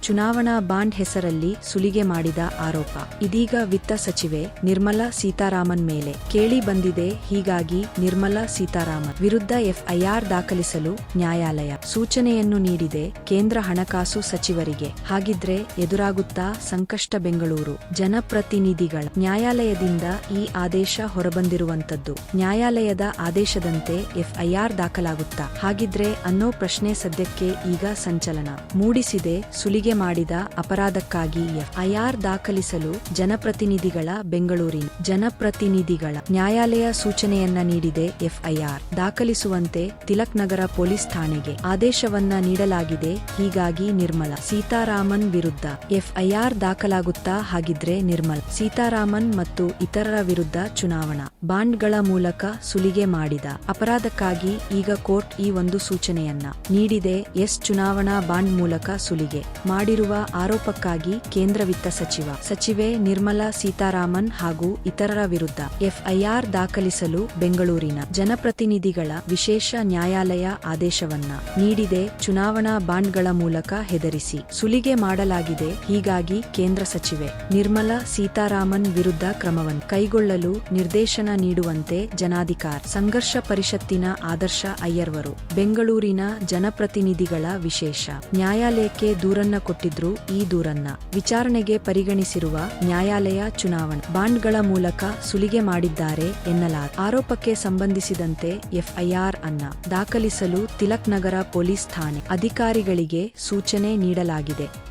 ಚುನಾವಣಾ ಬಾಂಡ್ ಹೆಸರಲ್ಲಿ ಸುಲಿಗೆ ಮಾಡಿದ ಆರೋಪ ಇದೀಗ ವಿತ್ತ ಸಚಿವೆ ನಿರ್ಮಲಾ ಸೀತಾರಾಮನ್ ಮೇಲೆ ಕೇಳಿ ಬಂದಿದೆ. ಹೀಗಾಗಿ ನಿರ್ಮಲಾ ಸೀತಾರಾಮನ್ ವಿರುದ್ಧ ಎಫ್ಐಆರ್ ದಾಖಲಿಸಲು ನ್ಯಾಯಾಲಯ ಸೂಚನೆಯನ್ನು ನೀಡಿದೆ ಕೇಂದ್ರ ಹಣಕಾಸು ಸಚಿವರಿಗೆ. ಹಾಗಿದ್ರೆ ಎದುರಾಗುತ್ತಾ ಸಂಕಷ್ಟ? ಬೆಂಗಳೂರು ಜನಪ್ರತಿನಿಧಿಗಳ ನ್ಯಾಯಾಲಯದಿಂದ ಈ ಆದೇಶ ಹೊರಬಂದಿರುವಂತದ್ದು. ನ್ಯಾಯಾಲಯದ ಆದೇಶದಂತೆ ಎಫ್ಐಆರ್ ದಾಖಲಾಗುತ್ತಾ ಹಾಗಿದ್ರೆ ಅನ್ನೋ ಪ್ರಶ್ನೆ ಸದ್ಯಕ್ಕೆ ಈಗ ಸಂಚಲನ ಮೂಡಿಸಿದೆ. ಸುಲಿಗೆ ಮಾಡಿದ ಅಪರಾಧಕ್ಕಾಗಿ ಎಫ್ಐಆರ್ ದಾಖಲಿಸಲು ಜನಪ್ರತಿನಿಧಿಗಳ ಬೆಂಗಳೂರಿನ ಜನಪ್ರತಿನಿಧಿಗಳ ನ್ಯಾಯಾಲಯ ಸೂಚನೆಯನ್ನ ನೀಡಿದೆ. ಎಫ್ಐಆರ್ ದಾಖಲಿಸುವಂತೆ ತಿಲಕ್ ನಗರ ಪೊಲೀಸ್ ಠಾಣೆಗೆ ಆದೇಶವನ್ನ ನೀಡಲಾಗಿದೆ. ಹೀಗಾಗಿ ನಿರ್ಮಲಾ ಸೀತಾರಾಮನ್ ವಿರುದ್ಧ ಎಫ್ಐಆರ್ ದಾಖಲಾಗುತ್ತಾ ಹಾಗಿದ್ರೆ ನಿರ್ಮಲಾ ಸೀತಾರಾಮನ್ ಮತ್ತು ಇತರರ ವಿರುದ್ಧ ಚುನಾವಣಾ ಬಾಂಡ್ಗಳ ಮೂಲಕ ಸುಲಿಗೆ ಮಾಡಿದ ಅಪರಾಧಕ್ಕಾಗಿ ಈಗ ಕೋರ್ಟ್ ಈ ಒಂದು ಸೂಚನೆಯನ್ನ ನೀಡಿದೆ. ಚುನಾವಣಾ ಬಾಂಡ್ ಮೂಲಕ ಸುಲಿಗೆ ಮಾಡಿರುವ ಆರೋಪಕ್ಕಾಗಿ ಕೇಂದ್ರ ವಿತ್ತ ಸಚಿವೆ ನಿರ್ಮಲಾ ಸೀತಾರಾಮನ್ ಹಾಗೂ ಇತರರ ವಿರುದ್ಧ ಎಫ್ಐಆರ್ ದಾಖಲಿಸಲು ಬೆಂಗಳೂರಿನ ಜನಪ್ರತಿನಿಧಿಗಳ ವಿಶೇಷ ನ್ಯಾಯಾಲಯ ಆದೇಶವನ್ನ ನೀಡಿದೆ. ಚುನಾವಣಾ ಬಾಂಡ್ಗಳ ಮೂಲಕ ಹೆದರಿಸಿ ಸುಲಿಗೆ ಮಾಡಲಾಗಿದೆ. ಹೀಗಾಗಿ ಕೇಂದ್ರ ಸಚಿವೆ ನಿರ್ಮಲಾ ಸೀತಾರಾಮನ್ ವಿರುದ್ಧ ಕ್ರಮವನ್ನು ಕೈಗೊಳ್ಳಲು ನಿರ್ದೇಶನ ನೀಡುವಂತೆ ಜನಾಧಿಕಾರ ಸಂಘರ್ಷ ಪರಿಷತ್ತಿನ ಆದರ್ಶ ಅಯ್ಯರ್ವರು ಬೆಂಗಳೂರಿನ ಜನಪ್ರತಿನಿಧಿಗಳ ವಿಶೇಷ ನ್ಯಾಯಾಲಯಕ್ಕೆ ದೂರನ್ನ ಕೊಟ್ಟಿದ್ರು. ಈ ದೂರನ್ನ ವಿಚಾರಣೆಗೆ ಪರಿಗಣಿಸಿರುವ ನ್ಯಾಯಾಲಯ ಚುನಾವಣಾ ಬಾಂಡ್ಗಳ ಮೂಲಕ ಸುಲಿಗೆ ಮಾಡಿದ್ದಾರೆ ಎನ್ನಲಾದ ಆರೋಪಕ್ಕೆ ಸಂಬಂಧಿಸಿದಂತೆ ಎಫ್ಐಆರ್ ಅನ್ನ ದಾಖಲಿಸಲು ತಿಲಕ್ ನಗರ ಪೊಲೀಸ್ ಠಾಣೆ ಅಧಿಕಾರಿಗಳಿಗೆ ಸೂಚನೆ ನೀಡಲಾಗಿದೆ.